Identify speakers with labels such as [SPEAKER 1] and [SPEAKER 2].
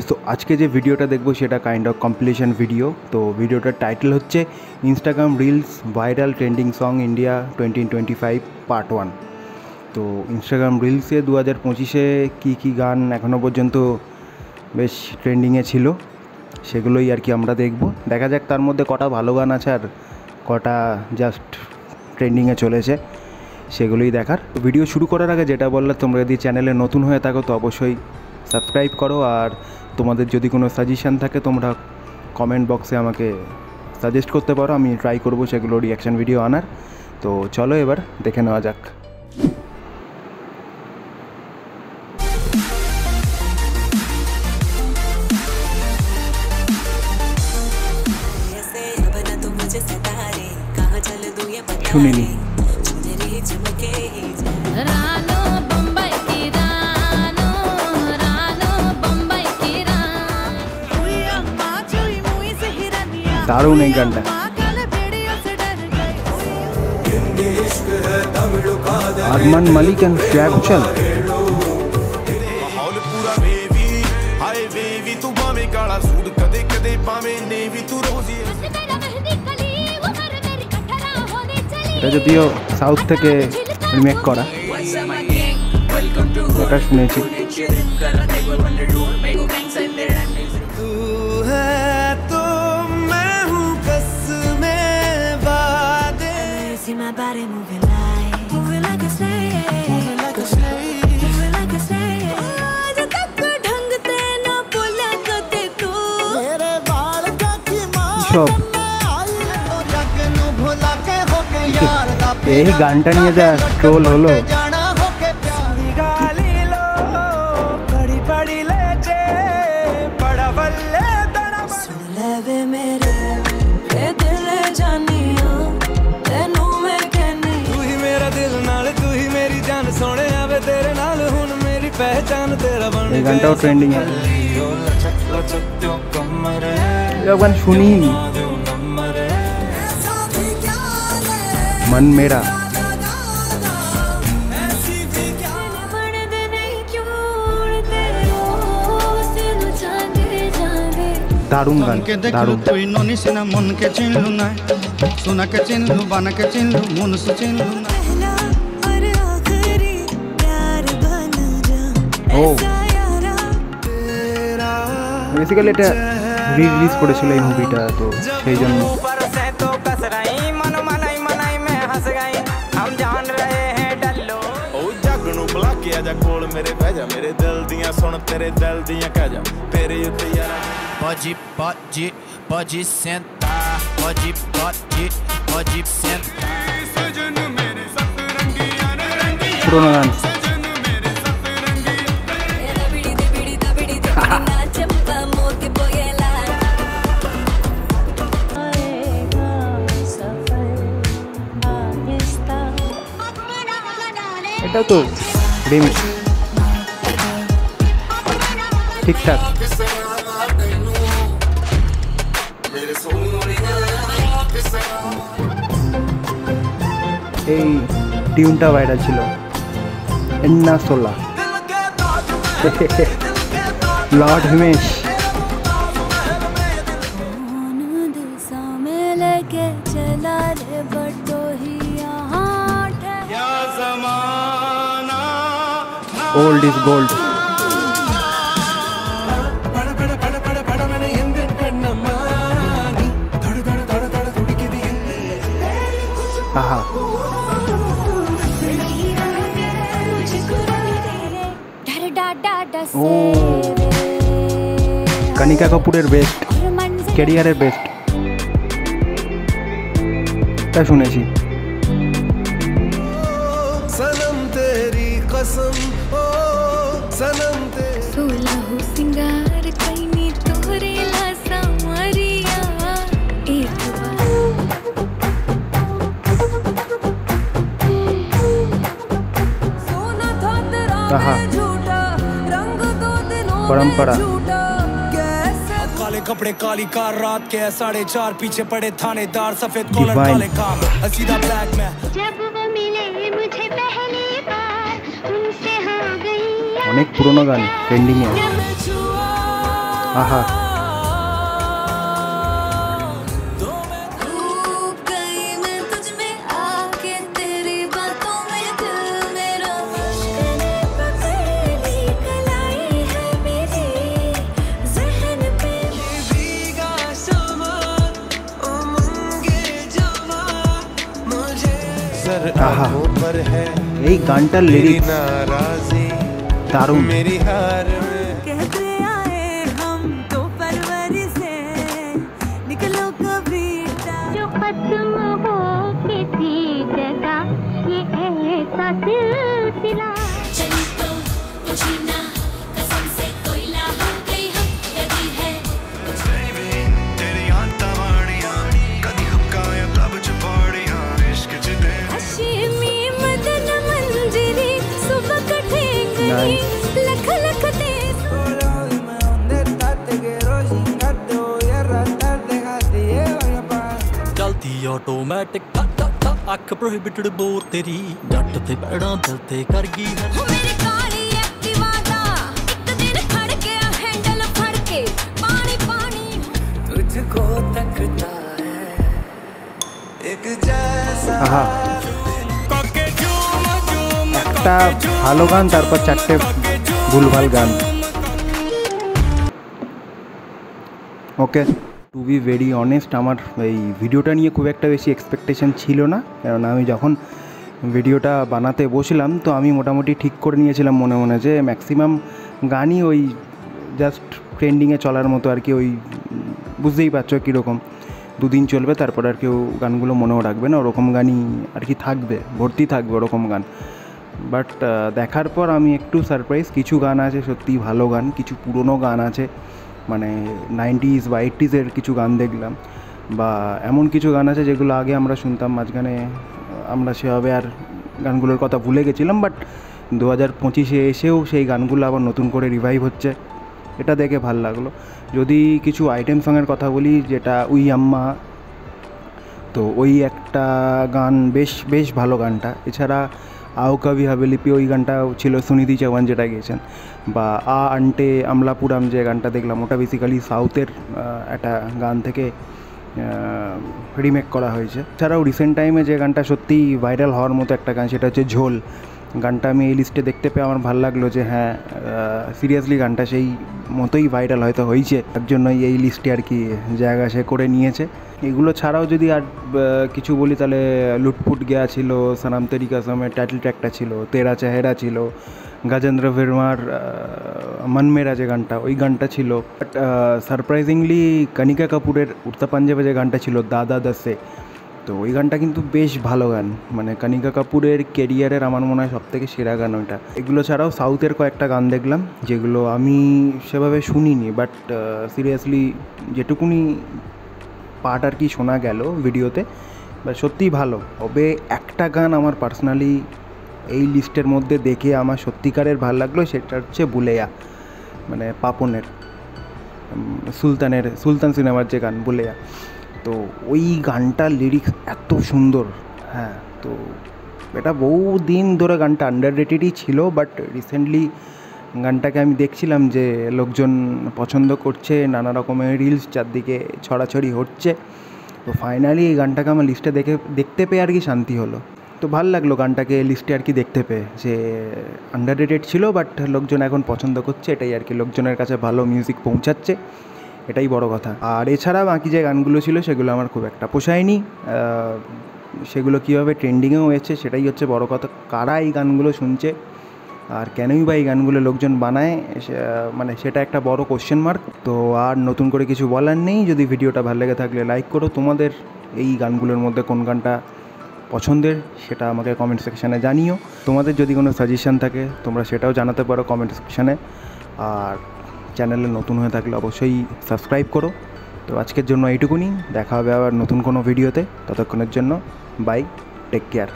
[SPEAKER 1] তো আজকে যে ভিডিওটা দেখবো সেটা কাইন্ড অফ কম্পিটিশন ভিডিও। তো ভিডিওটার টাইটেল হচ্ছে Instagram reels viral trending song India 2025 part 1। তো ইনস্টাগ্রাম রিলসে 2025-এ কী গান এখনও পর্যন্ত বেশ ট্রেন্ডিংয়ে ছিল সেগুলোই আর কি আমরা দেখব। দেখা যাক তার মধ্যে কটা ভালো গান আছে আর কটা জাস্ট ট্রেন্ডিংয়ে চলেছে, সেগুলোই দেখার। ভিডিও শুরু করার আগে যেটা বললাম, তোমরা যদি চ্যানেলে নতুন হয়ে থাকো তো অবশ্যই সাবস্ক্রাইব করো, আর তোমাদের যদি কোনো সাজেশান থাকে তোমরা কমেন্ট বক্সে আমাকে সাজেস্ট করতে পারো, আমি ট্রাই করব সেগুলো রিয়াকশান ভিডিও আনার। তো চলো এবার দেখে নেওয়া যাক। শুনিনি দারুণ এই গানটা। আরমান মালিক এন্ড শ্রেয়া ঘোষাল। এটা যদিও সাউথ থেকে রিমেক করা, এটা শুনেছি। এই গানটা নিয়ে যা ট্রোল হলো। এই গানটাও ট্রেন্ডিং है, গান শুনি। मन मेरा दारुण गान, दारुण।
[SPEAKER 2] তুই ননিস না মন কে চিনলু না, সোনা কে চিনলু, বানা কে চিনলু, মন সে চিনলু না।
[SPEAKER 1] ও বেসিক্যালি এটা রিলিজ করেছিল এই মুভিটা, তো সেই জন্য।
[SPEAKER 3] जा कोल मेरे बह जा, मेरे दिल दियां सुन तेरे दिल दियां कह जा, तेरे उत्ते यारा pode sentar, pode sentar। सजन मेरे सतरंगियां ने रंगियां,
[SPEAKER 1] पुराना गान। এটা তো রিমিক্স ঠিকঠাক। এই টিউনটা ভাইরাল ছিল, এন্না সোলা lord Himesh. Old is gold. Aha. Kanika कपूरेर बेस्ट, कैरियारेर बेस्ट ता শুনেছি।
[SPEAKER 3] सनम तेरी कसम ओ सनम तेरी
[SPEAKER 4] सोलह सिंगार कईनी तोरे लासा मरिया एक
[SPEAKER 1] बार झूठा रंग दो दिनों परंपरा।
[SPEAKER 3] काले कपड़े काली कार रात के 4:30 पीछे पड़े थानेदार सफेद कॉलर काले काम सीधा ब्लैक में। जब वो मिले मुझे पहली बार उनसे हो गई।
[SPEAKER 1] অনেক পুরনো গান ট্রেন্ডিং এ। আহা আহা এই গানটার লিরিক্স দারুণ।
[SPEAKER 5] ऑटोमैटिक अख प्रोहिबिटेड बोर तेरी जट ते पैड़ा दिल ते कर गई मेरी काली एक्टिवा दा एक दिन खड़ के हैंडल फड़ के पानी पानी तुझको तकता है एक जैसा
[SPEAKER 1] একটা ভালো গান তারপর চারটে ভুলভাল গান। ওকে, টু বি ভেরি অনেস্ট, আমার এই ভিডিওটা নিয়ে খুব একটা বেশি এক্সপেকটেশন ছিল না, কেননা আমি যখন ভিডিওটা বানাতে বসলাম তো আমি মোটামুটি ঠিক করে নিয়েছিলাম মনে মনে যে ম্যাক্সিমাম গানই ওই জাস্ট ট্রেন্ডিংয়ে চলার মতো আর কি, ওই বুঝতেই পারছো কীরকম, দুদিন চলবে তারপর আর কেউ গানগুলো মনেও রাখবে না, ওরকম গানই আর কি থাকবে, ভর্তি থাকবে ওরকম গান। বাট দেখার পর আমি একটু সারপ্রাইজ, কিছু গান আছে সত্যিই ভালো গান, কিছু পুরনো গান আছে মানে 90s বা 80s কিছু গান দেখলাম, বা এমন কিছু গান আছে যেগুলো আগে আমরা শুনতাম, মাঝখানে আমরা সেভাবে আর গানগুলোর কথা ভুলে গেছিলাম, বাট 2025-এ এসেও সেই গানগুলো আবার নতুন করে রিভাইভ হচ্ছে, এটা দেখে ভাল লাগলো। যদি কিছু আইটেম সঙের কথা বলি, যেটা উই আম্মা, তো ওই একটা গান বেশ ভালো গানটা। এছাড়া आओ कभी हवेली पे ওই গানটাও ছিল, সুনিধি চৌহান যেটা গেয়েছেন, বা আ আন্টে আমলাপুরাম যে গানটা দেখলাম, ওটা বেসিক্যালি সাউথের একটা গান থেকে রিমেক করা হয়েছে। এছাড়াও রিসেন্ট টাইমে যে গানটা সত্যিই ভাইরাল হওয়ার মতো একটা গান, সেটা হচ্ছে ঝোল। গানটা আমি এই লিস্টে দেখতে পেয়ে আমার ভালো লাগলো যে হ্যাঁ সিরিয়াসলি গানটা সেই মতোই ভাইরাল হয়তো হয়েছে, তার জন্যই এই লিস্টে আর কি জায়গা সে করে নিয়েছে। এগুলো ছাড়াও যদি আর কিছু বলি তাহলে লুটপুট গেয়া ছিল, সনম তেরি কসমের টাইটেল ট্র্যাকটা ছিল, তেরা চেহারা ছিল, গজেন্দ্র ভার্মার মন মেরা যে গানটা, ওই গানটা ছিল। বাট সারপ্রাইজিংলি কনিকা কাপুরের উড়তা পাঞ্জাবে যে গানটা ছিল দাদা দাসে, তো ওই গানটা কিন্তু বেশ ভালো গান, মানে কনিকা কাপুরের কেরিয়ারের আমার মনে হয় সবথেকে সেরা গান ওইটা। এগুলো ছাড়াও সাউথের কয়েকটা গান দেখলাম যেগুলো আমি সেভাবে শুনিনি, বাট সিরিয়াসলি যেটুকুনি পার্ট আর কি শোনা গেল ভিডিওতে, বাট সত্যিই ভালো। তবে একটা গান আমার পার্সোনালি এই লিস্টের মধ্যে দেখে আমার সত্যিকারের ভালো লাগলো, সেটা হচ্ছে বুলেয়া, মানে পাপনের সুলতান সিনেমার যে গান বুলেয়া, তো ওই গানটার লিরিক্স এত সুন্দর। হ্যাঁ, তো এটা বহু দিন ধরে গানটা আন্ডাররেটেডই ছিল, বাট রিসেন্টলি গানটাকে আমি দেখছিলাম যে লোকজন পছন্দ করছে, নানা রকমের রিলস চারদিকে ছড়াছড়ি হচ্ছে, তো ফাইনালি এই গানটাকে আমার লিস্টে দেখতে পেয়ে আর কি শান্তি হলো। তো ভালো লাগলো গানটাকে লিস্টে আর কি দেখতে পেয়ে, যে আন্ডাররেটেড ছিল বাট লোকজন এখন পছন্দ করছে, এটাই আর কি, লোকজনের কাছে ভালো মিউজিক পৌঁছাচ্ছে, এটাই বড় কথা। আর এছাড়া বাকি যে গানগুলো ছিল সেগুলো আমার খুব একটা পোষায়নি, সেগুলো কীভাবে ট্রেন্ডিংয়েও হয়েছে সেটাই হচ্ছে বড় কথা। কারা এই গানগুলো শুনছে আর কেনই বা এই গানগুলো লোকজন বানায়, মানে সেটা একটা বড় কোশ্চেন মার্ক। তো আর নতুন করে কিছু বলার নেই, যদি ভিডিওটা ভালো লেগে থাকলে লাইক করো, তোমাদের এই গানগুলোর মধ্যে কোন গানটা পছন্দের সেটা আমাকে কমেন্ট সেকশানে জানিও। তোমাদের যদি কোনো সাজেশান থাকে তোমরা সেটাও জানাতে পারো কমেন্ট সেকশানে, আর চ্যানেলে নতুন হয়ে থাকলে অবশ্যই সাবস্ক্রাইব করো। তো আজকের জন্য এইটুকুনি, দেখা হবে আবার নতুন কোনো ভিডিওতে, ততক্ষণের জন্য বাই, টেক কেয়ার।